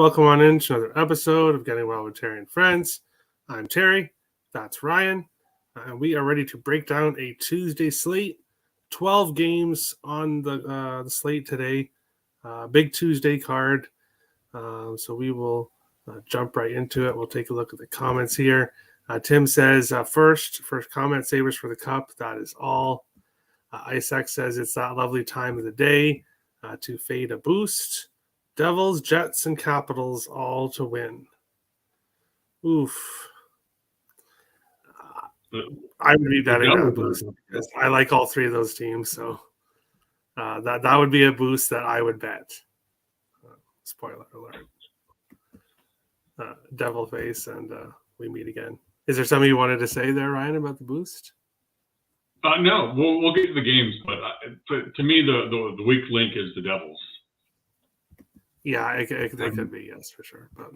welcome on in to another episode of Getting Well with Terry and Friends. I'm Terry, that's Ryan, and we are ready to break down a Tuesday slate. 12 games on the slate today. Big Tuesday card. So we will jump right into it. We'll take a look at the comments here. Tim says, first comment, Sabres for the Cup. That is all. Isaac says it's that lovely time of the day to fade a boost. Devils, Jets, and Capitals all to win. Oof. I would be betting that boost because I like all three of those teams. So that would be a boost that I would bet. Spoiler alert. Devil face, and we meet again. Is there something you wanted to say there, Ryan, about the boost? No, we'll get to the games, but to me, the weak link is the Devils. Yeah, it could be, yes, for sure. But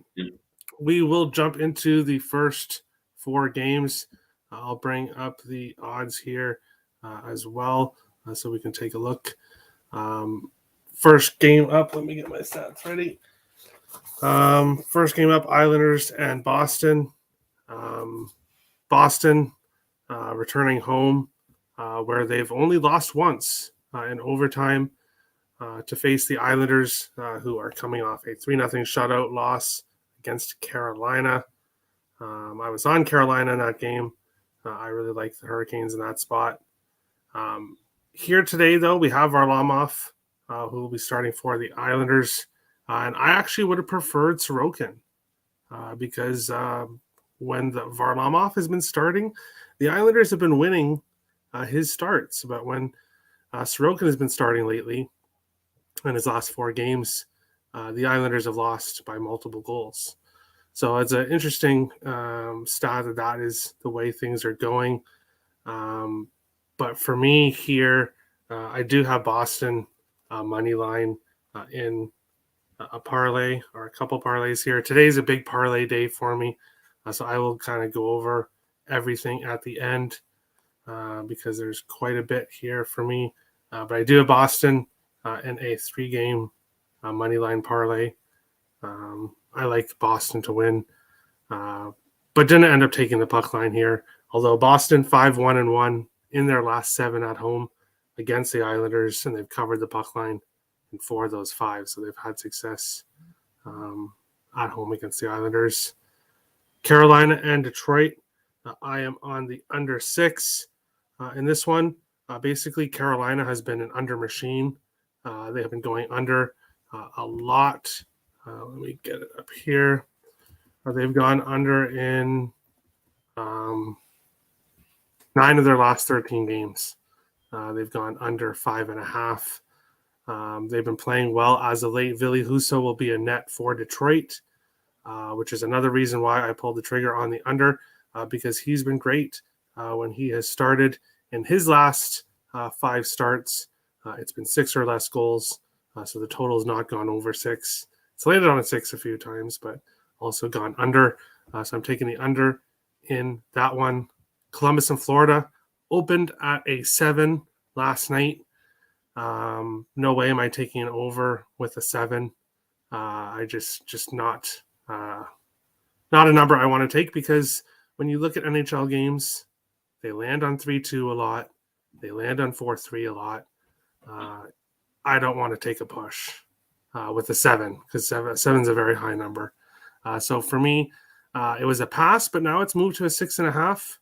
we will jump into the first four games. I'll bring up the odds here as well so we can take a look. First game up, let me get my stats ready. First game up, Islanders and Boston. Boston returning home where they've only lost once in overtime to face the Islanders, who are coming off a 3-0 shutout loss against Carolina. I was on Carolina in that game. I really like the Hurricanes in that spot. Here today, though, we have Varlamov, who will be starting for the Islanders. And I actually would have preferred Sorokin because when the Varlamov has been starting, the Islanders have been winning his starts. But when Sorokin has been starting lately, in his last four games, the Islanders have lost by multiple goals. So it's an interesting stat that is the way things are going. But for me here, I do have Boston money line in a parlay or a couple parlays here. Today's a big parlay day for me. So I will kind of go over everything at the end because there's quite a bit here for me. But I do have Boston in a 3-game money line parlay. I like Boston to win, but didn't end up taking the puck line here. Although Boston 5-1-1 in their last 7 at home against the Islanders, and they've covered the puck line in 4 of those 5, so they've had success at home against the Islanders. Carolina and Detroit, I am on the under 6 in this one. Basically, Carolina has been an under machine. They have been going under a lot. Let me get it up here. They've gone under in 9 of their last 13 games. They've gone under 5.5. They've been playing well as of late. Ville Husso will be a net for Detroit, which is another reason why I pulled the trigger on the under, because he's been great when he has started. In his last 5 starts, it's been 6 or less goals, so the total has not gone over 6. It's landed on a 6 a few times, but also gone under. So I'm taking the under in that one. Columbus and Florida opened at a 7 last night. No way am I taking an over with a 7. I just not a number I want to take, because when you look at NHL games, they land on 3-2 a lot. They land on 4-3 a lot. I don't want to take a push with a 7, because 7 is a very high number. So for me, it was a pass, but now it's moved to a 6.5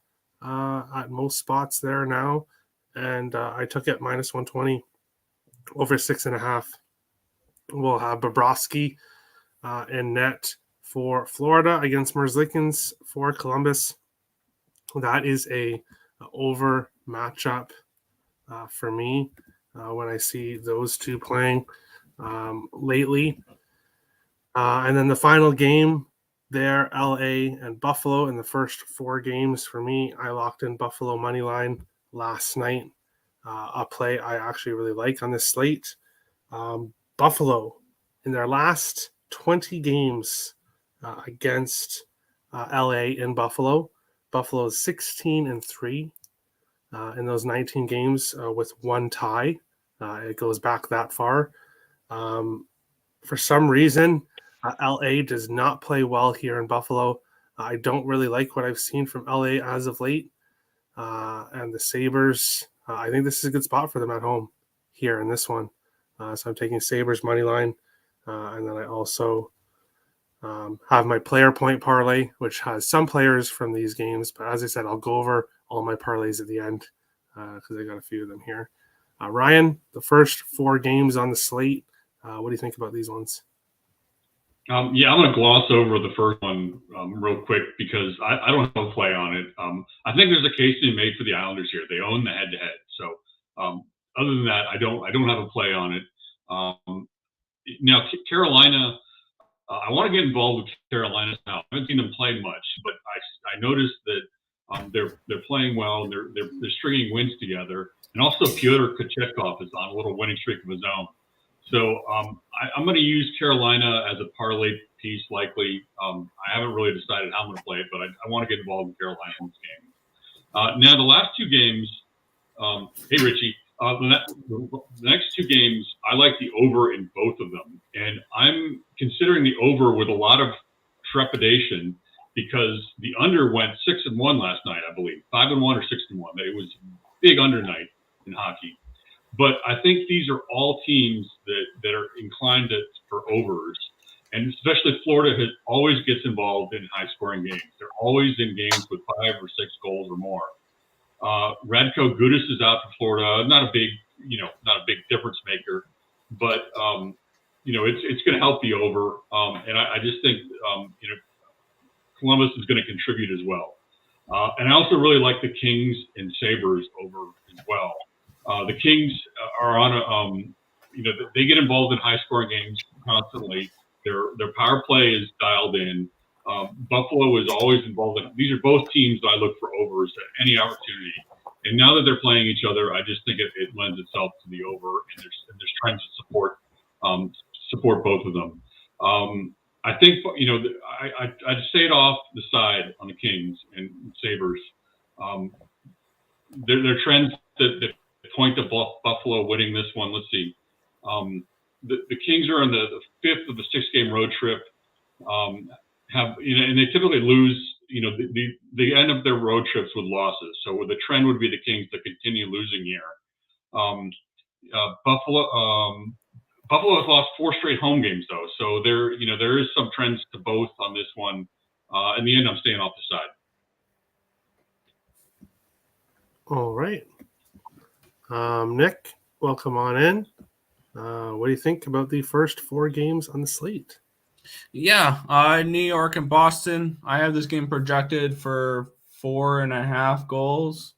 at most spots there now. And I took it minus 120 over 6.5. We'll have Bobrovsky in net for Florida against Merzlikins for Columbus. That is a over matchup for me when I see those two playing lately. And then the final game there, LA and Buffalo in the first 4 games for me. I locked in Buffalo money line last night. A play I actually really like on this slate. Buffalo in their last 20 games against LA in Buffalo. Buffalo is 16-3 in those 19 games with 1 tie. It goes back that far. For some reason, LA does not play well here in Buffalo. I don't really like what I've seen from LA as of late. And the Sabres, I think this is a good spot for them at home here in this one. So I'm taking Sabres money line. And then I also have my player point parlay, which has some players from these games. But as I said, I'll go over all my parlays at the end because I got a few of them here. Ryan, the first 4 games on the slate, what do you think about these ones? I'm going to gloss over the first one real quick because I don't have a play on it. I think there's a case to be made for the Islanders here. They own the head-to-head. So other than that, I don't have a play on it. Now, Carolina, I want to get involved with Carolina now. I haven't seen them play much, but I noticed that they're playing well. They're stringing wins together, and also Pyotr Kochetkov is on a little winning streak of his own. So I'm going to use Carolina as a parlay piece, likely. I haven't really decided how I'm going to play it, but I want to get involved in Carolina in this game. Now, the last 2 games, hey, Richie, the next 2 games, I like the over in both of them. And I'm considering the over with a lot of trepidation because the under went 6-1 last night, I believe. 5-1 or 6-1. It was a big under night in hockey. But I think these are all teams that are inclined for overs. And especially Florida always gets involved in high-scoring games. They're always in games with 5 or 6 goals or more. Radko Gudas is out for Florida. Not a big difference maker, but it's going to help the over. And I just think Columbus is going to contribute as well. And I also really like the Kings and Sabres over as well. The Kings are on they get involved in high-scoring games constantly. Their power play is dialed in. Buffalo is always involved in. These are both teams that I look for overs at any opportunity. And now that they're playing each other, I just think it lends itself to the over, and there's trends to support both of them. I think I'd say it off the side on the Kings and Sabres. There are trends that point to Buffalo winning this one. Let's see. The Kings are on the 5th of the 6-game road trip. And they typically lose. They end up their road trips with losses. So the trend would be the Kings to continue losing here. Buffalo has lost 4 straight home games though. So there is some trends to both on this one. In the end, I'm staying off the side. All right. Nick, welcome on in. What do you think about the first 4 games on the slate? Yeah, New York and Boston. I have this game projected for 4.5 goals.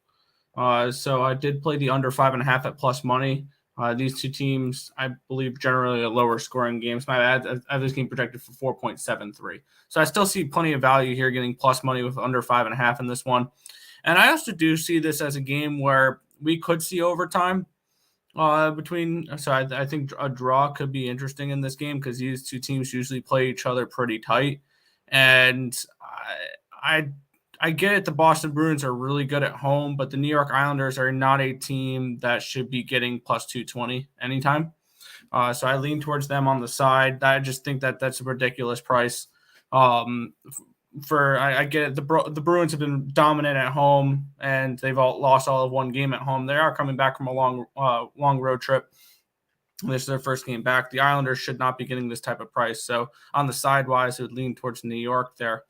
So I did play the under 5.5 at plus money. These 2 teams, I believe, generally are lower scoring games. I have this game projected for 4.73. So I still see plenty of value here getting plus money with under 5.5 in this one. And I also do see this as a game where we could see overtime between. So I think a draw could be interesting in this game because these 2 teams usually play each other pretty tight. And I get it. The Boston Bruins are really good at home, but the New York Islanders are not a team that should be getting plus 220 anytime. So I lean towards them on the side. I just think that that's a ridiculous price. I get it. The Bruins have been dominant at home, and they've lost all of 1 game at home. They are coming back from a long road trip. This is their first game back. The Islanders should not be getting this type of price. So on the side-wise, it would lean towards New York there.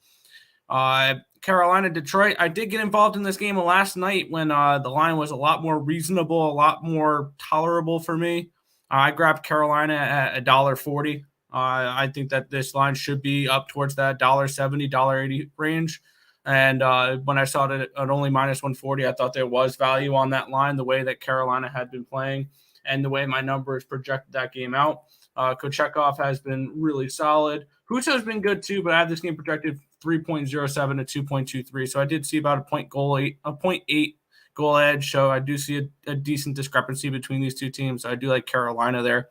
Carolina, Detroit. I did get involved in this game last night when the line was a lot more reasonable, a lot more tolerable for me. I grabbed Carolina at $1.40. I think that this line should be up towards that $1.70, $1.80 range. And when I saw it at only minus 140, I thought there was value on that line, the way that Carolina had been playing and the way my numbers projected that game out. Kochetkov has been really solid. Husso has been good too, but I have this game projected 3.07 to 2.23. So I did see about a 0.8 goal edge. So I do see a decent discrepancy between these 2 teams. I do like Carolina there.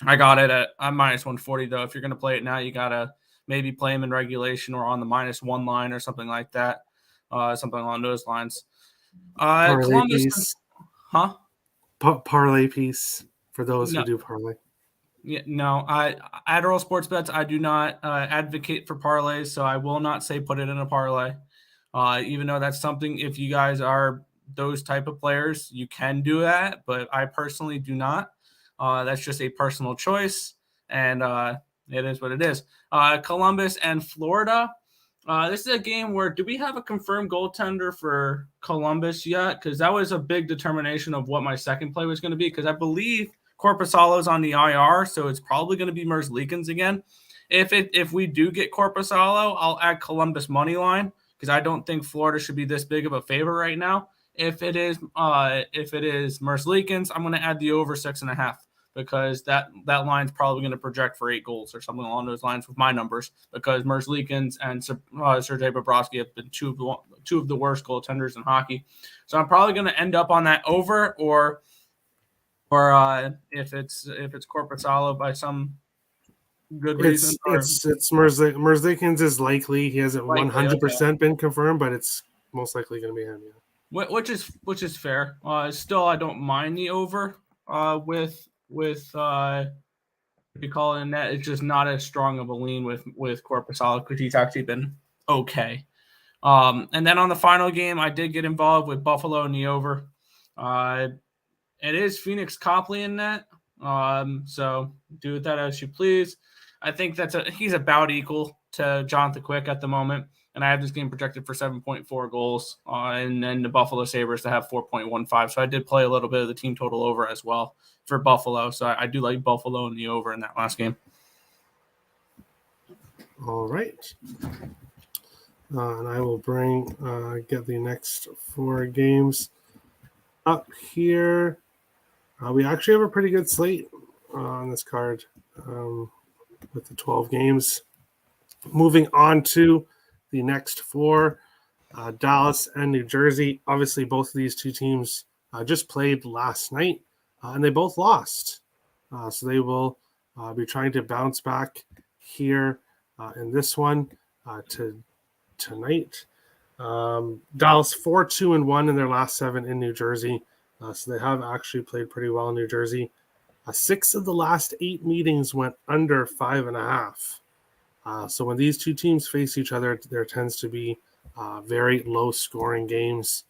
I got it at minus 140 though. If you're going to play it now, you got to maybe play them in regulation or on the -1 line or something like that. Something along those lines. Parlay piece. Huh? Parlay piece for those who do parlay. Yeah, no, Adderall Sports Bets, I do not advocate for parlays, so I will not say put it in a parlay. Even though that's something, if you guys are those type of players, you can do that, but I personally do not. That's just a personal choice, and it is what it is. Columbus and Florida. This is a game where, do we have a confirmed goaltender for Columbus yet? Because that was a big determination of what my second play was going to be, because I believe Korpisalo's on the IR, so it's probably going to be Merzlikins again. If we do get Korpisalo, I'll add Columbus money line, because I don't think Florida should be this big of a favor right now. If it is Merzlikins, I'm going to add the over 6.5, because that line's probably going to project for 8 goals or something along those lines with my numbers, because Merzlikins and Sergei Bobrovsky have been two of the worst goaltenders in hockey. So I'm probably going to end up on that over, or if it's Korpisalo by some good reason. It's Merzlikins is likely. He hasn't Likely, 100% been confirmed, but it's most likely going to be him. Yeah. Which is fair. Still, I don't mind the over. With if you call it a net, it's just not as strong of a lean with Korpisalo, because he's actually been okay. And then on the final game, I did get involved with Buffalo in the over. It is Phoenix Copley in net, so do with that as you please. I think he's about equal to Jonathan Quick at the moment, and I have this game projected for 7.4 goals, and then the Buffalo Sabres to have 4.15. So I did play a little bit of the team total over as well for Buffalo. So I do like Buffalo in the over in that last game. All right. And I will get the next 4 games up here. We actually have a pretty good slate on this card with the 12 games. Moving on to the next 4, Dallas and New Jersey. Obviously, both of these two teams just played last night, and they both lost. So they will be trying to bounce back here in this one tonight. Dallas 4-2-1 in their last 7 in New Jersey. So they have actually played pretty well in New Jersey. 6 of the last 8 meetings went under 5.5. So when these two teams face each other, there tends to be very low-scoring games.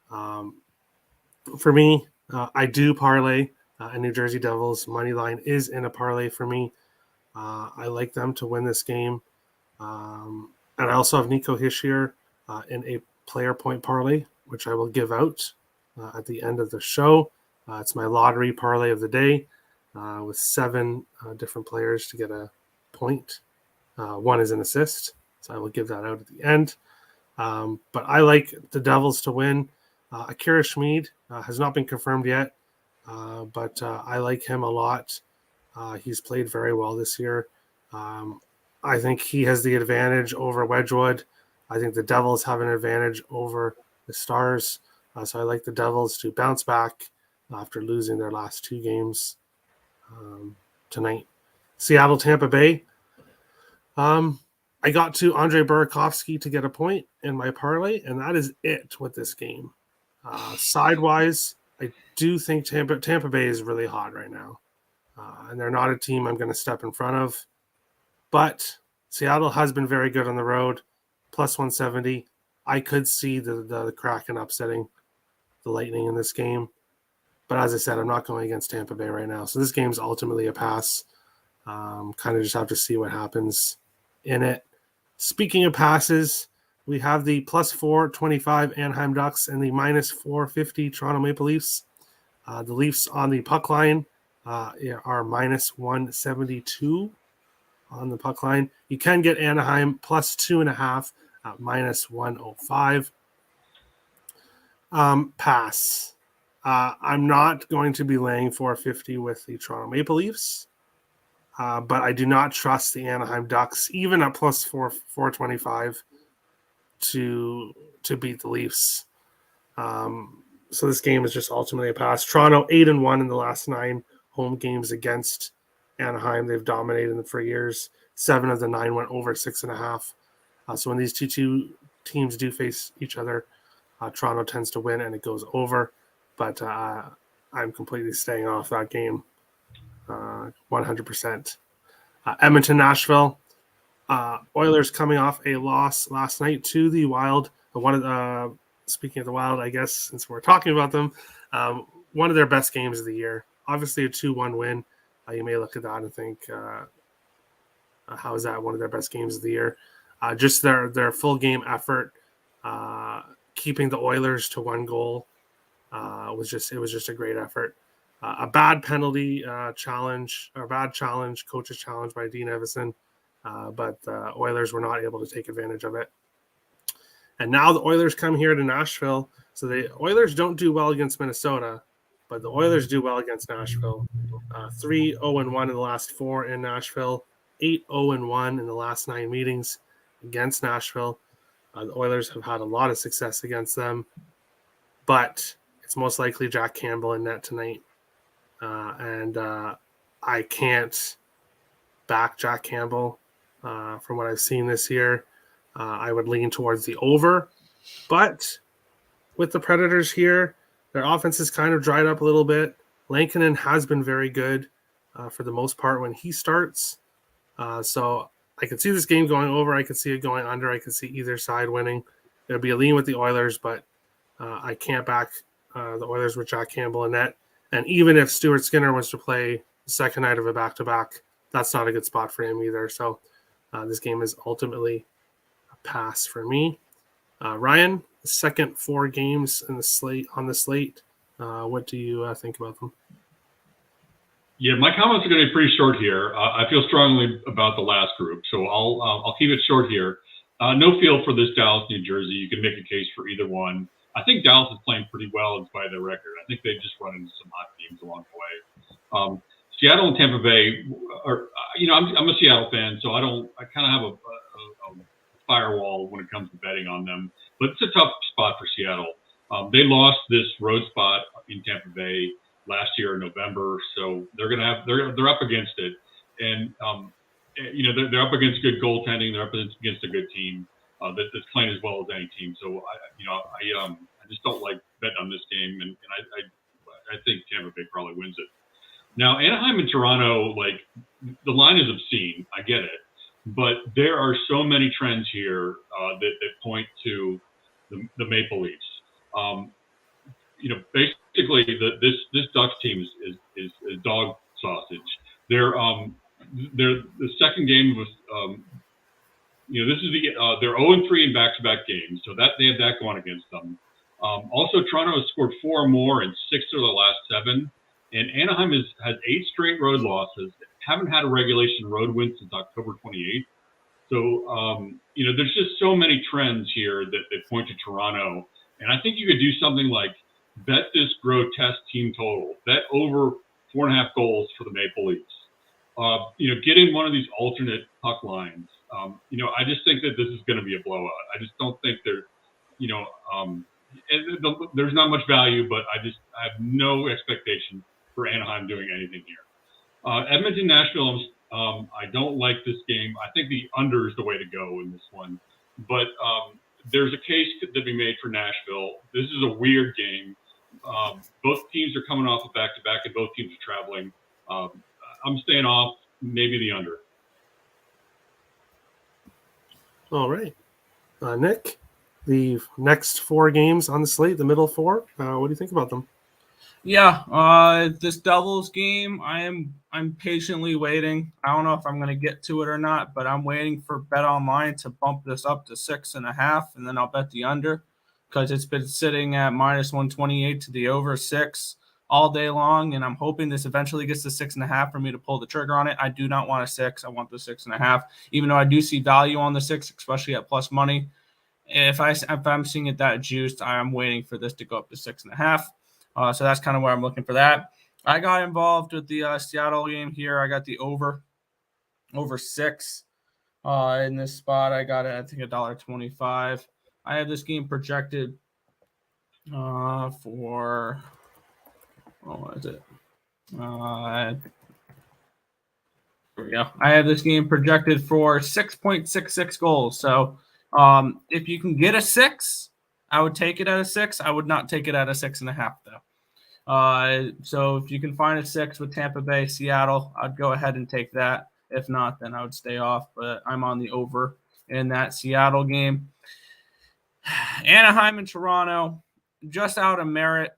For me, I do parlay, and New Jersey Devils money line is in a parlay for me. I like them to win this game. And I also have Nico Hischier in a player point parlay, which I will give out at the end of the show. It's my lottery parlay of the day with 7 different players to get a point. 1 is an assist, so I will give that out at the end. But I like the Devils to win. Akira Schmid has not been confirmed yet, but I like him a lot. He's played very well this year. I think he has the advantage over Wedgwood. I think the Devils have an advantage over the Stars. So I like the Devils to bounce back after losing their last 2 games tonight. Seattle, Tampa Bay. I got to Andre Burakovsky to get a point in my parlay, and that is it with this game. Sidewise, I do think Tampa Bay is really hot right now, and they're not a team I'm going to step in front of. But Seattle has been very good on the road, plus 170. I could see the Kraken upsetting the Lightning in this game. But as I said, I'm not going against Tampa Bay right now. So this game's ultimately a pass. Kind of just have to see what happens in it. Speaking of passes, we have the plus 425 Anaheim Ducks and the minus 450 Toronto Maple Leafs. The Leafs on the puck line are minus 172 on the puck line. You can get Anaheim plus 2.5 at minus 105. Pass. I'm not going to be laying 450 with the Toronto Maple Leafs, but I do not trust the Anaheim Ducks, even at plus 425, to beat the Leafs. So this game is just ultimately a pass. Toronto 8-1 in the last 9 home games against Anaheim. They've dominated them for years. 7 of the 9 went over 6.5. So when these two teams do face each other, Toronto tends to win and it goes over. But I'm completely staying off that game. 100%. Edmonton, Nashville. Oilers coming off a loss last night to the Wild. Speaking of the Wild, I guess since we're talking about them, one of their best games of the year. Obviously, a 2-1 win. You may look at that and think, how is that one of their best games of the year? Just their full game effort, keeping the Oilers to 1 goal was just a great effort. A bad penalty challenge, or bad challenge, coach's challenge by Dean Evison, but the Oilers were not able to take advantage of it. And now the Oilers come here to Nashville. So the Oilers don't do well against Minnesota, but the Oilers do well against Nashville. 3-0-1 in the last 4 in Nashville, 8-0-1 in the last 9 meetings against Nashville. The Oilers have had a lot of success against them, but it's most likely Jack Campbell in net tonight. And I can't back Jack Campbell from what I've seen this year. I would lean towards the over, but with the Predators here, their offense is kind of dried up a little bit. Lankinen has been very good for the most part when he starts. So I could see this game going over. I could see it going under. I could see either side winning. It would be a lean with the Oilers, but I can't back the Oilers with Jack Campbell in net. And even if Stuart Skinner was to play the second night of a back-to-back, that's not a good spot for him either. So this game is ultimately a pass for me. Ryan, the second 4 games on the slate. What do you think about them? Yeah, my comments are going to be pretty short here. I feel strongly about the last group, so I'll keep it short here. No feel for this Dallas, New Jersey. You can make a case for either one. I think Dallas is playing pretty well in spite of their record. I think they've just run into some hot teams along the way. Seattle and Tampa Bay are, I'm a Seattle fan, so I kind of have a firewall when it comes to betting on them. But it's a tough spot for Seattle. They lost this road spot in Tampa Bay last year in November, so they're up against it, and they're up against good goaltending. They're up against a good team that's playing as well as any team. So I just don't like betting on this game, and I think Tampa Bay probably wins it. Now Anaheim and Toronto, like the line is obscene. I get it, but there are so many trends here that point to the Maple Leafs. Basically this Ducks team is dog sausage. They're the second game was this is they're 0-3 in back-to-back games, so that they have that going against them. Also, Toronto has scored 4 or more in 6 of the last 7, and Anaheim has 8 straight road losses. Haven't had a regulation road win since October 28th. So there's just so many trends here that point to Toronto, and I think you could do something like bet this grotesque team total, bet over 4.5 goals for the Maple Leafs. Get in one of these alternate puck lines. I just think that this is going to be a blowout. I just don't think there's not much value, but I have no expectation for Anaheim doing anything here. Edmonton, Nashville, I don't like this game. I think the under is the way to go in this one, but there's a case to be made for Nashville. This is a weird game. Both teams are coming off a back-to-back, and both teams are traveling. I'm staying off, maybe the under. All right. Nick, the next 4 games on the slate, the middle 4, what do you think about them? Yeah, this Devils game, I'm patiently waiting. I don't know if I'm going to get to it or not, but I'm waiting for BetOnline to bump this up to 6.5, and then I'll bet the under because it's been sitting at -128 to the over 6 all day long, and I'm hoping this eventually gets to 6.5 for me to pull the trigger on it. I do not want a 6. I want the 6.5, even though I do see value on the 6, especially at plus money. If I'm seeing it that juiced, I'm waiting for this to go up to 6.5. So that's kind of where I'm looking for that. I got involved with the Seattle game here. I got the over 6 in this spot. I got it, I think, $1.25. I have this game projected for – what is it? Here we go. I have this game projected for 6.66 goals. So if you can get a 6, I would take it at a 6. I would not take it at a 6.5, though. So if you can find a 6 with Tampa Bay, Seattle, I'd go ahead and take that. If not, then I would stay off. But I'm on the over in that Seattle game. Anaheim and Toronto, just out of merit,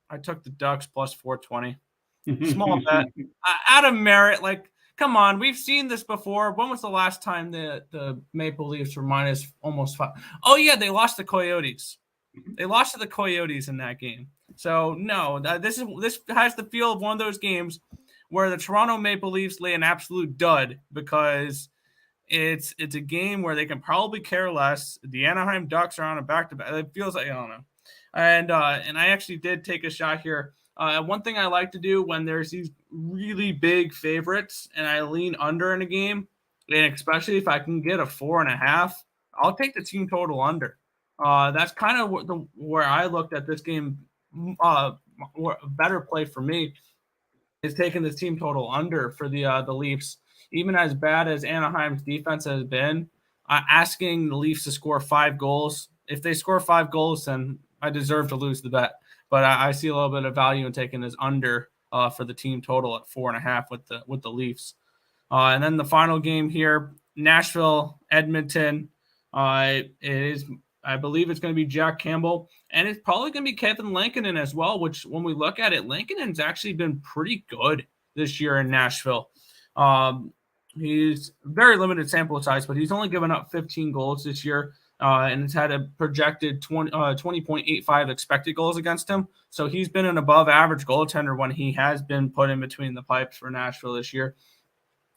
I took the Ducks plus 420. Small bet. Out of merit, like, come on, we've seen this before. When was the last time the Maple Leafs were minus almost 5? Oh, yeah, they lost the Coyotes. They lost to the Coyotes in that game. So, no, this has the feel of one of those games where the Toronto Maple Leafs lay an absolute dud because it's a game where they can probably care less. The Anaheim Ducks are on a back-to-back. It feels like, I don't know. And I actually did take a shot here. One thing I like to do when there's these really big favorites and I lean under in a game, and especially if I can get a 4.5, I'll take the team total under. That's kind of where I looked at this game. Better play for me is taking this team total under for the Leafs. Even as bad as Anaheim's defense has been, asking the Leafs to score 5 goals. If they score 5 goals, then I deserve to lose the bet. But I see a little bit of value in taking this under for the team total at 4.5 with the Leafs. And then the final game here, Nashville, Edmonton. It is, I believe it's going to be Jack Campbell, and it's probably going to be Kevin Lankinen as well, which when we look at it, Lankinen's actually been pretty good this year in Nashville. He's very limited sample size, but he's only given up 15 goals this year, and has had a projected 20.85 expected goals against him. So he's been an above average goaltender when he has been put in between the pipes for Nashville this year.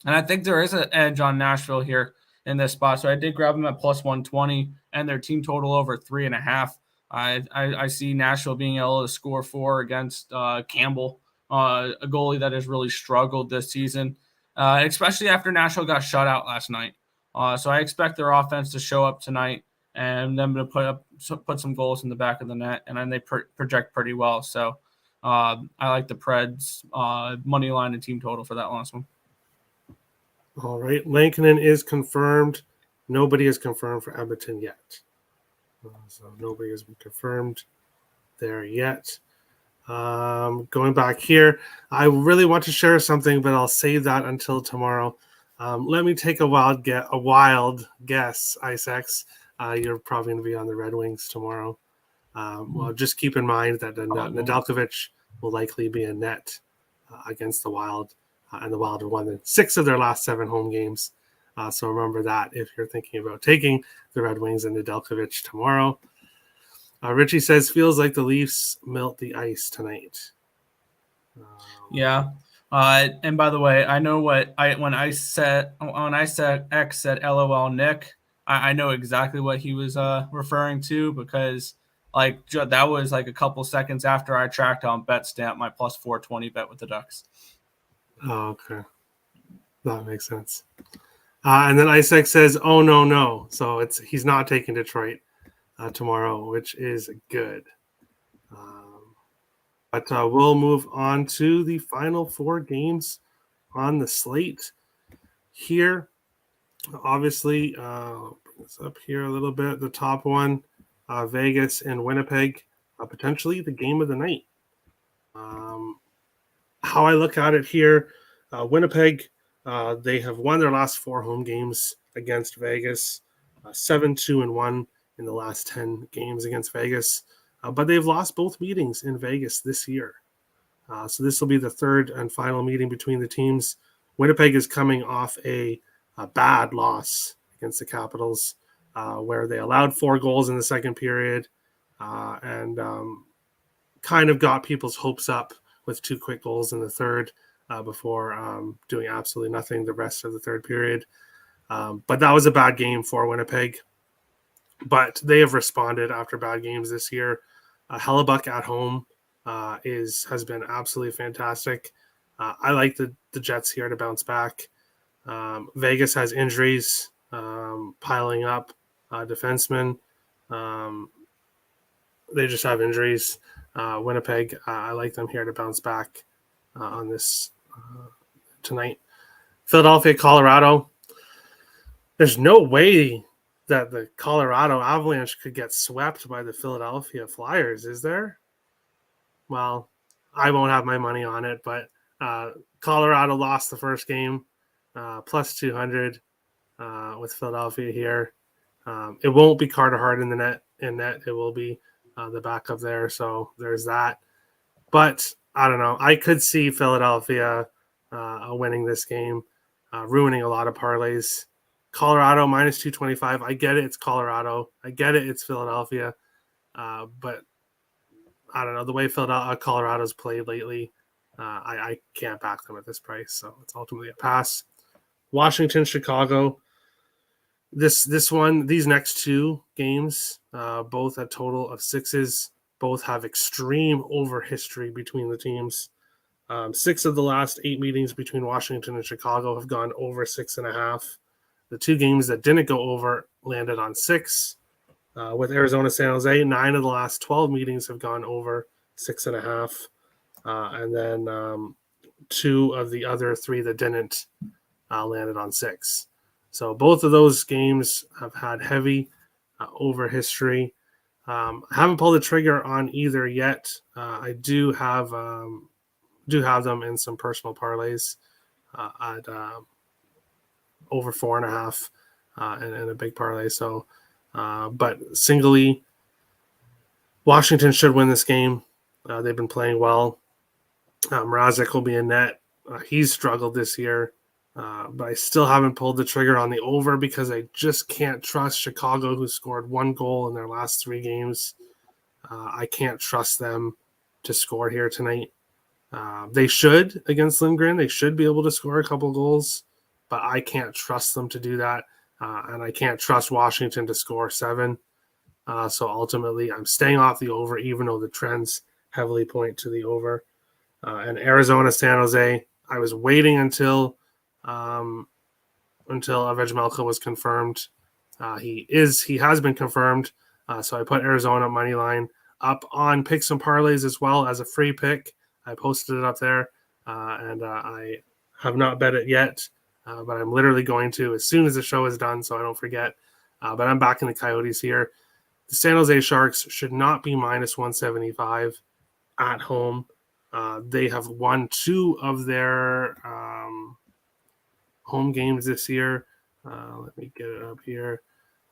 And I think there is an edge on Nashville here in this spot. So I did grab them at plus 120 and their team total over 3.5. I see Nashville being able to score 4 against Campbell, a goalie that has really struggled this season, especially after Nashville got shut out last night. So I expect their offense to show up tonight and them to put some goals in the back of the net, and then they project pretty well. So I like the Preds money line and team total for that last one. All right, Lankinen is confirmed. Nobody is confirmed for Edmonton yet. So nobody has been confirmed there yet. Going back here, I really want to share something, but I'll save that until tomorrow. Let me take a wild guess, Isaacs. You're probably going to be on the Red Wings tomorrow. Well, just keep in mind that Nedeljkovic will likely be in net against the Wild, and the Wild have won 6 of their last 7 home games. So remember that if you're thinking about taking the Red Wings and Nedeljkovic tomorrow. Richie says, feels like the Leafs melt the ice tonight. Yeah. And by the way, I know when X said LOL Nick, I know exactly what he was referring to, because like that was like a couple seconds after I tracked on BetStamp my plus 420 bet with the Ducks. Oh, okay. That makes sense. And then Isaac says, oh, no. So he's not taking Detroit tomorrow, which is good. But we'll move on to the final 4 games on the slate here. Obviously, bring this up here a little bit. The top one, Vegas and Winnipeg, potentially the game of the night. How I look at it here, Winnipeg, they have won their last 4 home games against Vegas, 7-2-1 in the last 10 games against Vegas. But they've lost both meetings in Vegas this year. So this will be the 3rd and final meeting between the teams. Winnipeg is coming off a bad loss against the Capitals, where they allowed 4 goals in the second period and kind of got people's hopes up with 2 quick goals in the third before doing absolutely nothing the rest of the third period. But that was a bad game for Winnipeg. But they have responded after bad games this year. Hellebuck at home has been absolutely fantastic. I like the Jets here to bounce back. Vegas has injuries piling up. Defensemen, they just have injuries. Winnipeg, I like them here to bounce back on this tonight. Philadelphia, Colorado. There's no way that the Colorado Avalanche could get swept by the Philadelphia Flyers, is there? Well, I won't have my money on it, but Colorado lost the first game, plus 200 with Philadelphia here. It won't be Carter Hart in the net. It will be the backup there. So there's that. But I don't know. I could see Philadelphia winning this game, ruining a lot of parlays. Colorado minus 225. I get it. It's Colorado. I get it. It's Philadelphia. But I don't know. The way Colorado's played lately, I can't back them at this price. So it's ultimately a pass. Washington, Chicago. These next two games, both a total of 6s, both have extreme over history between the teams. 6 of the last 8 meetings between Washington and Chicago have gone over 6.5. The 2 games that didn't go over landed on 6. With Arizona San Jose, 9 of the last 12 meetings have gone over 6.5. And then 2 of the other 3 that didn't landed on 6. So both of those games have had heavy over history. I haven't pulled the trigger on either yet. I do have them in some personal parlays at over 4.5 and a big parlay. So, but singly, Washington should win this game. They've been playing well. Mrazek will be in net. He's struggled this year. But I still haven't pulled the trigger on the over because I just can't trust Chicago, who scored 1 goal in their last 3 games. I can't trust them to score here tonight. They should against Lindgren. They should be able to score a couple goals, but I can't trust them to do that. And I can't trust Washington to score 7. So ultimately, I'm staying off the over, even though the trends heavily point to the over. And Arizona, San Jose, I was waiting until Vejmelka was confirmed. He has been confirmed. So I put Arizona money line up on picks and parlays as well as a free pick. I posted it up there, and I have not bet it yet, but I'm literally going to as soon as the show is done, so I don't forget. But I'm backing the Coyotes here. The San Jose Sharks should not be minus 175 at home. They have won 2 of their home games this year. Let me get it up here.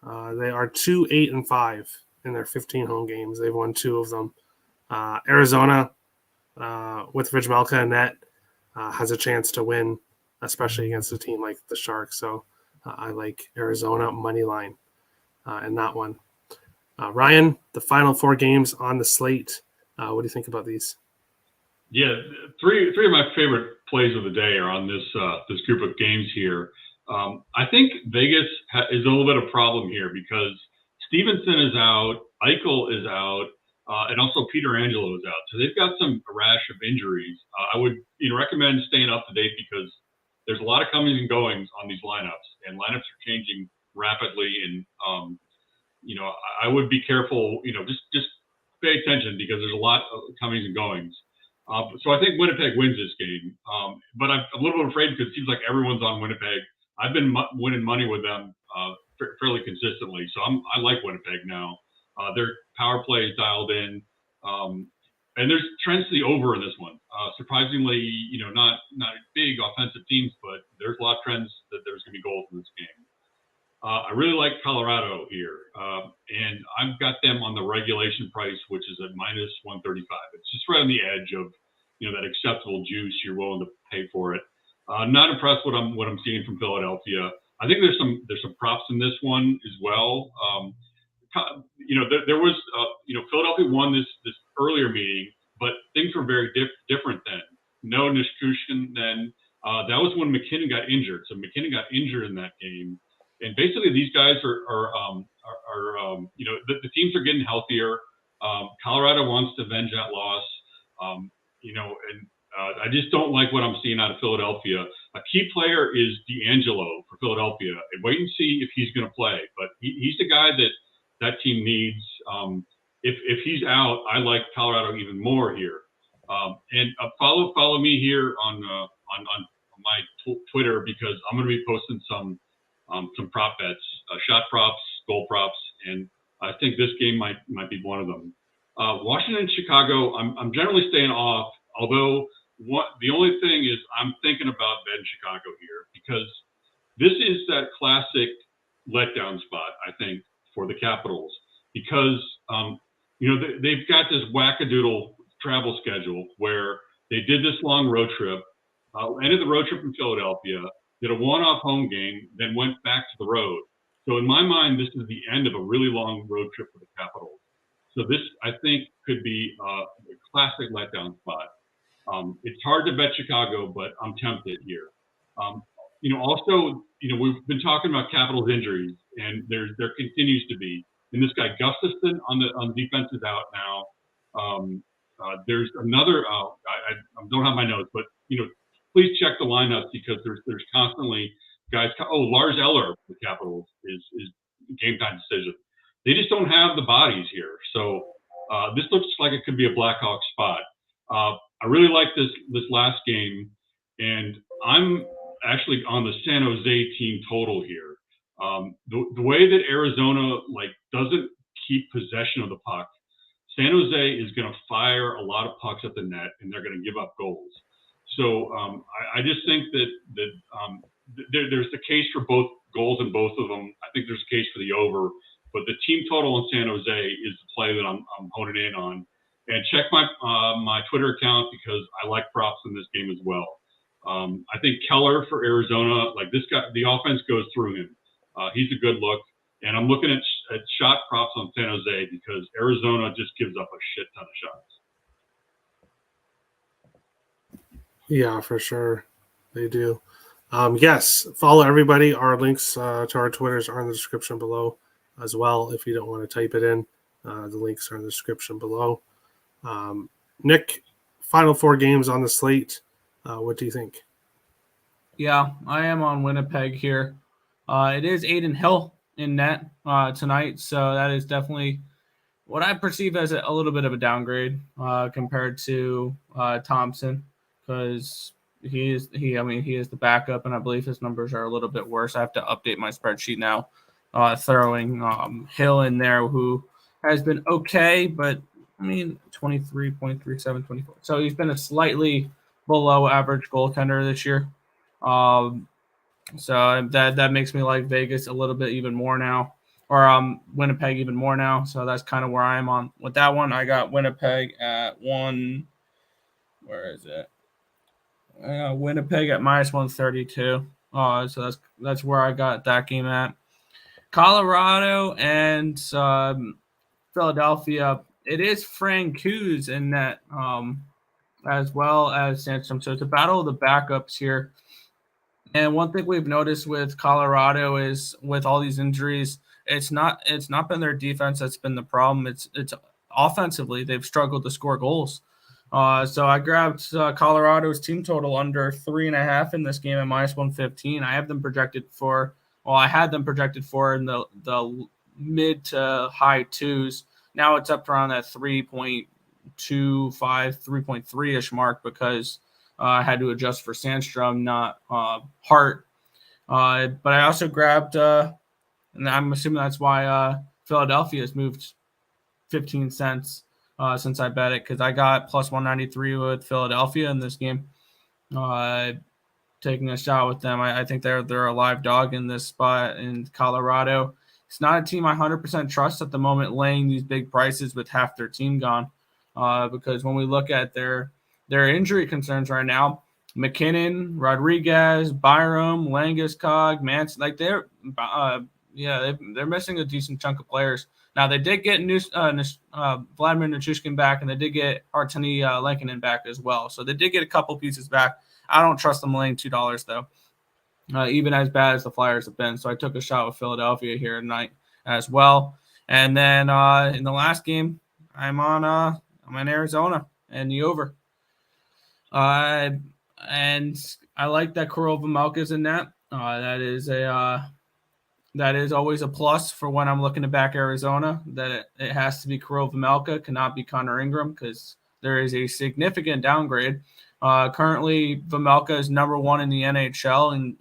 They are 2-8-5 in their 15 home games. They've won 2 of them. Arizona, with Vejmelka in net, has a chance to win, especially against a team like the Sharks. So I like Arizona money line in that one. Ryan, the final 4 games on the slate. What do you think about these? Yeah, three of my favorite plays of the day are on this group of games here. I think Vegas is a little bit of a problem here because Stevenson is out, Eichel is out, and also Peter Angelo is out. So they've got a rash of injuries. I would recommend staying up to date because there's a lot of comings and goings on these lineups, and lineups are changing rapidly. And I would be careful. Just pay attention because there's a lot of comings and goings. So I think Winnipeg wins this game, but I'm a little bit afraid because it seems like everyone's on Winnipeg. I've been winning money with them fairly consistently, so I like Winnipeg now. Their power play is dialed in, and there's trends to the over in this one. Surprisingly, not big offensive teams, but there's a lot of trends that there's going to be goals in this game. I really like Colorado here, and I've got them on the regulation price, which is at minus 135. It's just right on the edge of, that acceptable juice you're willing to pay for it. Not impressed what I'm seeing from Philadelphia. I think there's some props in this one as well. There was Philadelphia won this earlier meeting, but things were very different then. No Nichushkin then. That was when McKinnon got injured. So McKinnon got injured in that game. And basically, these guys are the teams are getting healthier. Colorado wants to avenge that loss, I just don't like what I'm seeing out of Philadelphia. A key player is D'Angelo for Philadelphia. And wait and see if he's going to play. But he's the guy that team needs. If he's out, I like Colorado even more here. And follow me here on my Twitter because I'm going to be posting some prop bets, shot props, goal props, and I think this game might be one of them. Washington, Chicago, I'm generally staying off Although the only thing is I'm thinking about Ben Chicago here because this is that classic letdown spot, I think, for the Capitals because, they've got this wackadoodle travel schedule where they did this long road trip, ended the road trip in Philadelphia, did a one-off home game, then went back to the road. So in my mind, this is the end of a really long road trip for the Capitals. So this, I think, could be a classic letdown spot. It's hard to bet Chicago, but I'm tempted here. Also, we've been talking about Capitals injuries, and there continues to be. And this guy Gustafsson on defense is out now. There's another. I don't have my notes, but please check the lineups because there's constantly guys. Lars Eller, the Capitals is game time decision. They just don't have the bodies here, so this looks like it could be a Blackhawks spot. I really like this last game, and I'm actually on the San Jose team total here. The way that Arizona doesn't keep possession of the puck, San Jose is going to fire a lot of pucks at the net, and they're going to give up goals. So I just think that there's the case for both goals in both of them. I think there's a case for the over, but the team total in San Jose is the play that I'm honing in on. And check my Twitter account because I like props in this game as well. I think Keller for Arizona, this guy, the offense goes through him. He's a good look. And I'm looking at shot props on San Jose because Arizona just gives up a shit ton of shots. Yeah, for sure. They do. Yes, follow everybody. Our links to our Twitters are in the description below as well. If you don't want to type it in, the links are in the description below. Nick, final 4 games on the slate. What do you think? Yeah, I am on Winnipeg here. It is Adin Hill in net tonight, so that is definitely what I perceive as a little bit of a downgrade compared to Thompson because he is the backup, and I believe his numbers are a little bit worse. I have to update my spreadsheet now, throwing Hill in there, who has been okay, but 23.37, 24. So he's been a slightly below average goaltender this year. So that makes me like Vegas a little bit even more now, or Winnipeg even more now. So that's kind of where I am on with that one. I got Winnipeg at one. Where is it? Winnipeg at minus 132. So that's where I got that game at. Colorado and Philadelphia. It is Francouz in net, as well as Sandstrom. So it's a battle of the backups here. And one thing we've noticed with Colorado is with all these injuries, it's not been their defense that's been the problem. It's offensively they've struggled to score goals. So I grabbed Colorado's team total under 3.5 in this game at minus 115. I had them projected for in the mid to high 2s. Now it's up around that 3.25, 3.3-ish mark because I had to adjust for Sandstrom, not Hart. But I also grabbed, and I'm assuming that's why Philadelphia has moved 15 cents since I bet it, because I got plus 193 with Philadelphia in this game. Taking a shot with them. I think they're a live dog in this spot in Colorado. It's not a team I 100% trust at the moment, laying these big prices with half their team gone. Because when we look at their injury concerns right now, McKinnon, Rodriguez, Byram, Landeskog, Manson, they're missing a decent chunk of players. Now they did get Vladimir Nichushkin back, and they did get Artemi Lenkinen back as well. So they did get a couple pieces back. I don't trust them laying $2 though, even as bad as the Flyers have been. So I took a shot with Philadelphia here tonight as well. And then in the last game, I'm on Arizona and the over. And I like that Kirill Vejmelka's in that. That is always a plus for when I'm looking to back Arizona, that it has to be Kirill Vejmelka, cannot be Connor Ingram, because there is a significant downgrade. Currently, Vejmelka is number 1 in the NHL in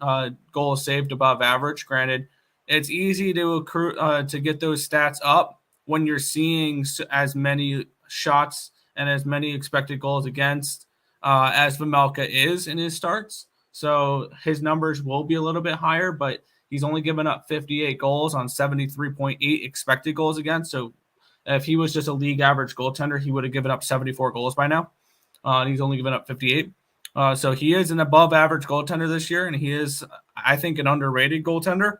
goals saved above average. Granted, it's easy to accrue to get those stats up when you're seeing as many shots and as many expected goals against as Vejmelka is in his starts. So his numbers will be a little bit higher, but he's only given up 58 goals on 73.8 expected goals against. So if he was just a league average goaltender, he would have given up 74 goals by now. And he's only given up 58. So he is an above average goaltender this year, and he is, I think, an underrated goaltender.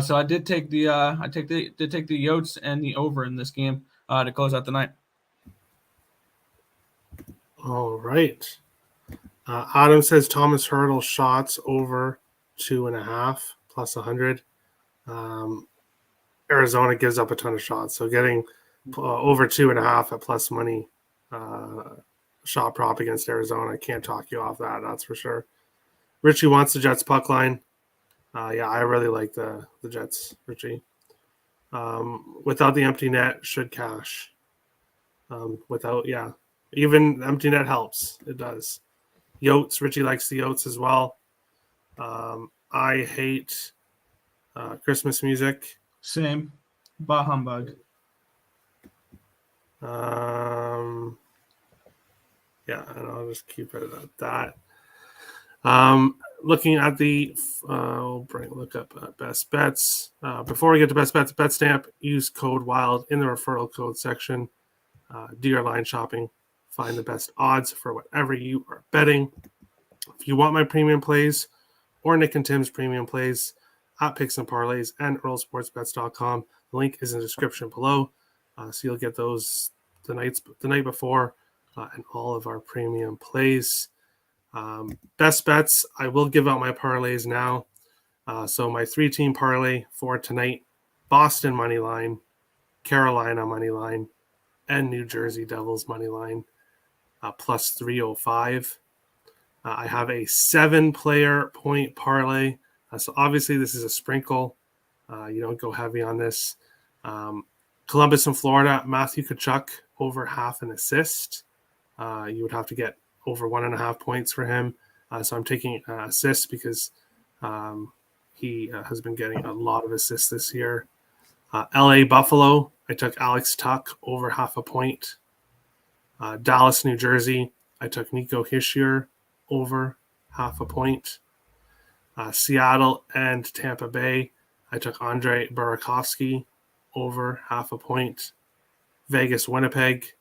So I did take the Yotes and the over in this game to close out the night. All right. Adam says Thomas Hertl shots over 2.5 plus 100. Arizona gives up a ton of shots, so getting over 2.5 at plus money shot prop against Arizona, I can't talk you off that. That's for sure. Richie wants the Jets puck line. Yeah, I really like the Jets, Richie. Without the empty net, should cash. Even empty net helps. It does. Yotes, Richie likes the Yotes as well. I hate Christmas music. Same. Bah humbug. Yeah, and I'll just keep it at that. Looking at the, look up best bets. Before we get to best bets, BetStamp, use code WILD in the referral code section. Do your line shopping. Find the best odds for whatever you are betting. If you want my premium plays or Nick and Tim's premium plays at Picks and Parlays and EarlSportsBets.com, the link is in the description below. So you'll get those the night before and all of our premium plays. Best bets, I will give out my parlays now. So my 3-team parlay for tonight: Boston money line, Carolina money line, and New Jersey Devils money line, plus 305. I have a 7-player point parlay. So obviously this is a sprinkle. You don't go heavy on this. Columbus and Florida, Matthew Tkachuk over half an assist. You would have to get over 1.5 points for him. So I'm taking assists because he has been getting a lot of assists this year. LA Buffalo, I took Alex Tuck over half a point. Dallas, New Jersey, I took Nico Hischier over half a point. Seattle and Tampa Bay, I took Andre Burakovsky over half a point. Vegas, Winnipeg,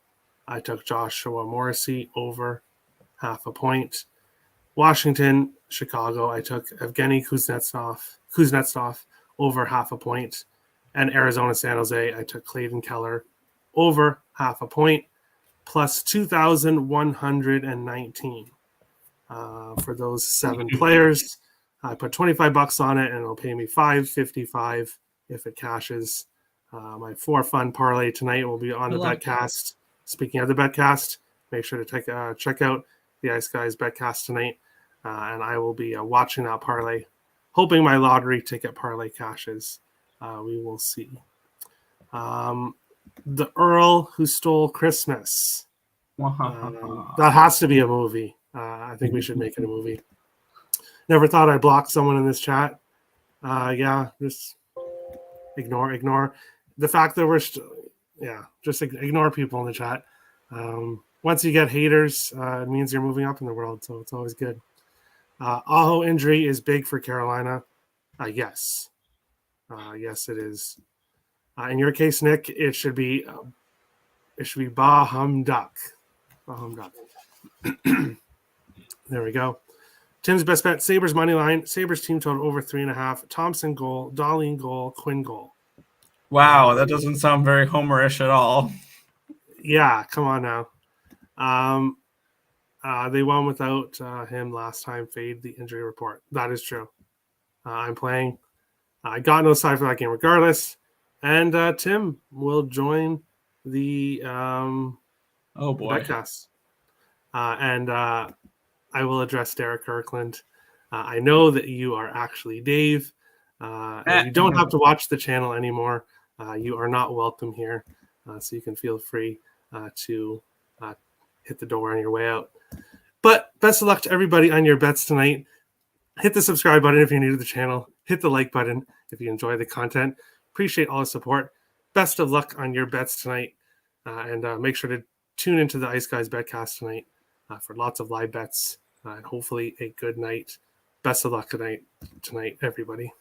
I took Joshua Morrissey over half a point. Washington, Chicago, I took Evgeny Kuznetsov over half a point. And Arizona, San Jose, I took Clayton Keller over half a point, plus 2,119 for those 7 players. I put $25 on it, and it'll pay me $5.55 if it cashes. My 4-fun parlay tonight will be on the Betcast. Speaking of the Betcast, make sure to check out the Ice Guys Betcast tonight, and I will be watching that parlay, hoping my lottery ticket parlay cashes. We will see. The Earl Who Stole Christmas. That has to be a movie. I think we should make it a movie. Never thought I'd block someone in this chat. Just ignore the fact that just ignore people in the chat. Once you get haters, it means you're moving up in the world, so it's always good. Aho injury is big for Carolina. Yes. Yes, it is. In your case, Nick, it should be Bah Hum Duck. Bah Hum Duck. There we go. Tim's best bet: Sabres money line. Sabres team total over 3.5. Thompson goal. Dahlin goal. Quinn goal. Wow, that doesn't sound very homerish at all. Yeah, come on now. They won without him last time. Fade the injury report. That is true. I'm playing. I got no side for that game regardless. And Tim will join the Betcast. And I will address Derek Kirkland. I know that you are actually Dave. You don't have to watch the channel anymore. You are not welcome here. So you can feel free to hit the door on your way out. But best of luck to everybody on your bets tonight. Hit the subscribe button if you're new to the channel. Hit the like button if you enjoy the content. Appreciate all the support. Best of luck on your bets tonight. And make sure to tune into the Ice Guys Betcast tonight for lots of live bets and hopefully a good night. Best of luck tonight, everybody.